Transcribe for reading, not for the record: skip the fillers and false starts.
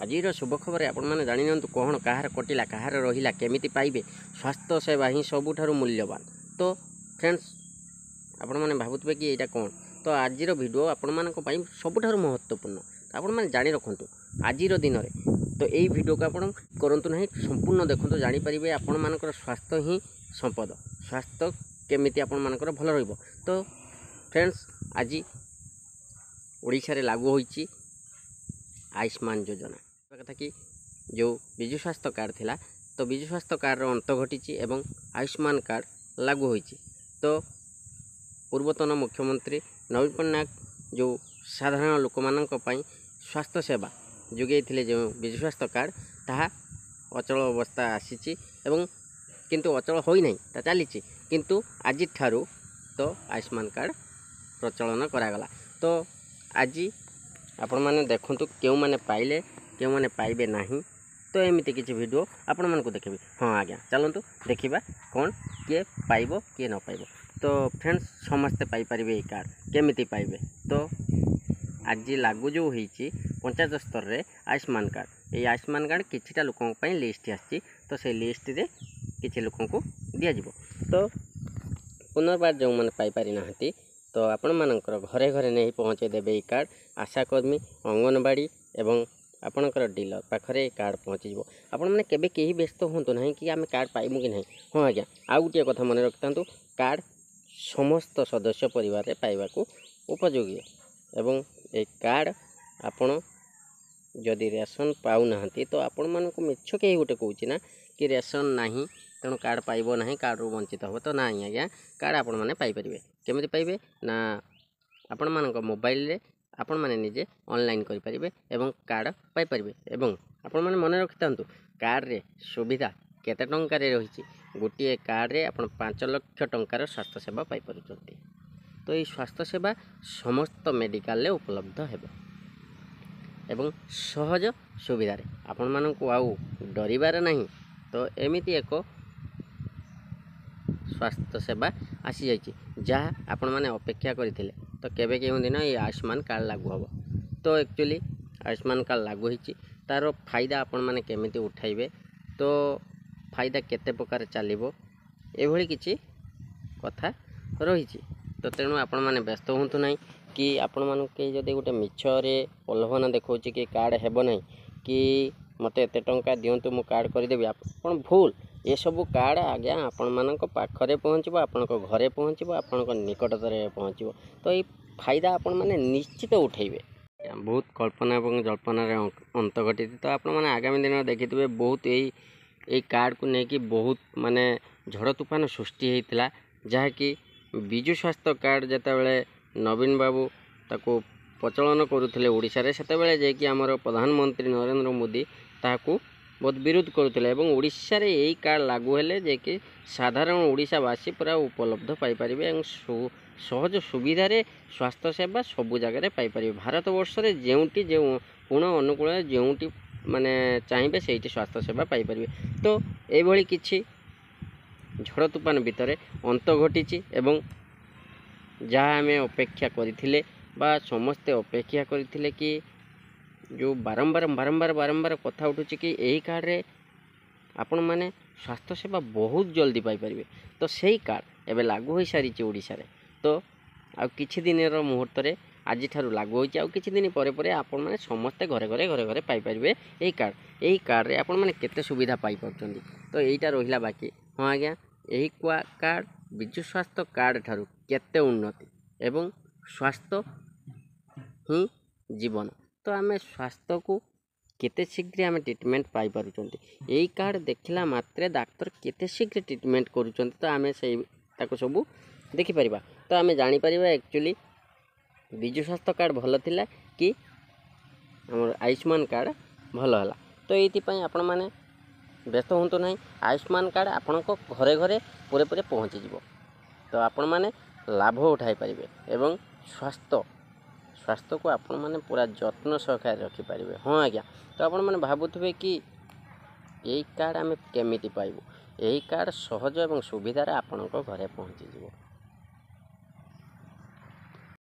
ଆଜିର ଶୁଭ ଖବର ଆପଣମାନେ ଜାଣିନିଅନ୍ତୁ କ'ଣ କାହାର କଟିଲା କାହାର ରହିଲା କେମିତି ପାଇବେ। ସ୍ୱାସ୍ଥ୍ୟ ସେବା ହିଁ ସବୁଠାରୁ ମୂଲ୍ୟବାନ। ତ ଫ୍ରେଣ୍ଡସ୍ ଆପଣମାନେ ଭାବୁଥିବେ କି ଏଇଟା କ'ଣ, ତ ଆଜିର ଭିଡ଼ିଓ ଆପଣମାନଙ୍କ ପାଇଁ ସବୁଠାରୁ ମହତ୍ତ୍ୱପୂର୍ଣ୍ଣ। ଆପଣମାନେ ଜାଣି ରଖନ୍ତୁ ଆଜିର ଦିନରେ। ତ ଏଇ ଭିଡ଼ିଓକୁ ଆପଣ କରନ୍ତୁ ନାହିଁ, ସମ୍ପୂର୍ଣ୍ଣ ଦେଖନ୍ତୁ, ଜାଣିପାରିବେ ଆପଣମାନଙ୍କର ସ୍ୱାସ୍ଥ୍ୟ ହିଁ ସମ୍ପଦ। ସ୍ୱାସ୍ଥ୍ୟ କେମିତି ଆପଣମାନଙ୍କର ଭଲ ରହିବ। ତ ଫ୍ରେଣ୍ଡସ୍ ଆଜି ଓଡ଼ିଶାରେ ଲାଗୁ ହୋଇଛି आयुष्मान योजना कथा कि जो विजु स्वास्थ्य कार्ड थिला, तो विजु स्वास्थ्य कार्ड अंत घटी एवं आयुष्मान कार्ड लागू होईची। तो पूर्वतन मुख्यमंत्री नवीन पट्टनायक जो साधारण लोक मानक पई स्वास्थ्य सेवा जोगे थिले जो विजु स्वास्थ्य कार्ड ताहा अचल अवस्था आसीची एवं किंतु अचल होई नहीं ता चलीची, किंतु आज ठारू तो आयुष्मान कार्ड प्रचलन करागला। तो आज आपण मैंने देखु क्यों मैंने पाइले क्यों मैंने पाइबे नहीं। तो एमती किसी वीडियो आपण मन को देखेबी। हाँ आज्ञा चलतु देखा कौन किए पाइब किए न पाइब। तो फ्रेंड्स समस्ते पाइपर ये कार्ड केमिति पाइबे। तो आज लागू जो होती पंचायत स्तर में आयुष्मान कार्ड, ये आयुष्मान कार्ड किछिटा लोकों ପାଇଁ लिस्ट आसी, तो से लिस्ट रे किछि लोकों को दिया जिवो। तो पुनर्बार जो मैंने पाइपारी नाहंती तो आपण मानकर घरे घरे नहीं पहुँचे देवे ये कार्ड। आशाकर्मी अंगनवाड़ी एवं आपणकर डीलर पाखरे कार्ड पहुँची जाव। आपण मैंने केबे केही व्यस्त हूँ ना कि आम कार्ड पाइबू कि नहीं। हाँ आज्ञा आउ गोटे कथा मन रखि था, कार्ड समस्त सदस्य परिवार रे पाइबाकू उपयोगी एवं ए कार्ड आपण जदि रेशन पाऊना तो आपण मानक मिछ कहीं गोटे कहूँ ना कि रेशन नहीं तेणु कार्ड पाइब ना, कार्ड रू वंचित हो। तो ना आज्ञा कार्ड आपण मैंने पाइपर केमी पाइबे ना आपण मानक मोबाइल रे आपण मैंने निजे ऑनलाइन करें एवं कार्ड पाइपर। एवं आपण मैंने मन रखि था कार्ड रे सुविधा केते टंकार रही। गोटे कार्ड रे आपण 5 लाख टंकार स्वास्थ्य सेवा पाइपर। तो ये स्वास्थ्य सेवा समस्त मेडिकल रे उपलब्ध है एवं सहज सुविधा रे आपण मानक आउ डरिबार नहीं। तो एमिति एक स्वास्थ्य सेवा आसी जाइए जहाँ आपण मैंने अपेक्षा करथिले। तो केबे केउं दिन ये आयुष्मान कार्ड लागू हम। तो एक्चुअली आयुष्मान कार्ड लागू होईची तार फायदा आपण मैंने केमिति उठाइबे, तो फायदा केते प्रकार चलिबो एभली किछि कथा रही। तो तेणु आपण मैंने व्यस्त हूँ ना कि आपण मानके जदि गोटे मिछरे प्रलोभन देखौछि कि कार्ड हेबो नहीं कि मते एते टंका दियंतु मु कार्ड करदेबी, आपण भूल। ये सब कार्ड आज्ञा आपण मानक पाखरे पहुँचब, आपण घरे पहुँचब, आपण निकटतर पहुँचब। तो ये फायदा आपण माने निश्चित उठेबे। बहुत कल्पना और जल्पनार अंत घटी। तो आपण माने आगामी दिन देखिथिबे बहुत यही कार्ड को लेकिन बहुत माने झड़ तूफान सृष्टि होता, जहाँकि विजु स्वास्थ्य कार्ड जितेबाला नवीन बाबू ताको प्रचलन करुले ओडिशा रे, सेतेबेले जेकि आमर प्रधानमंत्री नरेंद्र मोदी ताकू बहुत विरोध करुले। एवं ओडिशा रे यही कार्ड लागू हेले जेकि साधारण ओडिशावासी पूरा उपलब्ध पाइपर एवं सहज सुविधा रे स्वास्थ्य सेवा सबु जगह पाइपर। भारत वर्ष रे जेउटी जो कोण अनुकूल जेउटी माने चाहिए से स्वास्थ्य सेवा पाइपर। तो ये किछि झड़ तूफान भितर अंत घटी एवं जहाँ आम अपेक्षा करथिले बा समस्ते अपेक्षा करथिले कि जो बारंबार बारंबार बारंबार कथा उठुची कि यही कार्ड रे आपण माने स्वास्थ्य सेवा बहुत जल्दी पाइपर। तो सही कार्ड एवं लागू हो सारी ओडिशा रे। तो आ किछि दिन मुहूर्त रे आज ठारू लागू होइछि, आ किछि दिन परे परे आपण माने समस्ते घरे घरे घरे घरे पाइपर यही कार्ड। यही कार्ड रे आपण माने केते सुविधा पाई परछंती। तो एटा रहिला बाकी। हाँ आज्ञा यही कार्ड विजु स्वास्थ्य कार्ड ठारू केते उन्नति एवं स्वास्थ्य ही जीवन। तो आम स्वास्थ्य को केते शीघ्र आम ट्रिटमेंट पाई पारुचंती। यही कार्ड देखला मात्रे डाक्तर केते शीघ्र ट्रिटमेंट करुचंती। तो आम से ताको सबू देखि परिबा। तो आम जानि परिबा एक्चुअली विजु स्वास्थ्य कार्ड भल थिला कि हमर आयुष्मान कार्ड भल हला। तो ये आपण माने व्यस्त हूँ ना, आयुष्मान कार्ड आपण को घरे घरे पूरे पूरे पहुँची जीवो। तो आपण माने लाभ उठाई पारिबे एवं स्वास्थ्य को आपण माने पूरा जत्न सहकारे रखि पारिबे। हाँ आज्ञा तो आपण माने भाबुथिबे कि यही कार्ड आम केमिति पाइबु। यही कार्ड सहज एवं सुविधार आपण घरे पहुँची जीवो।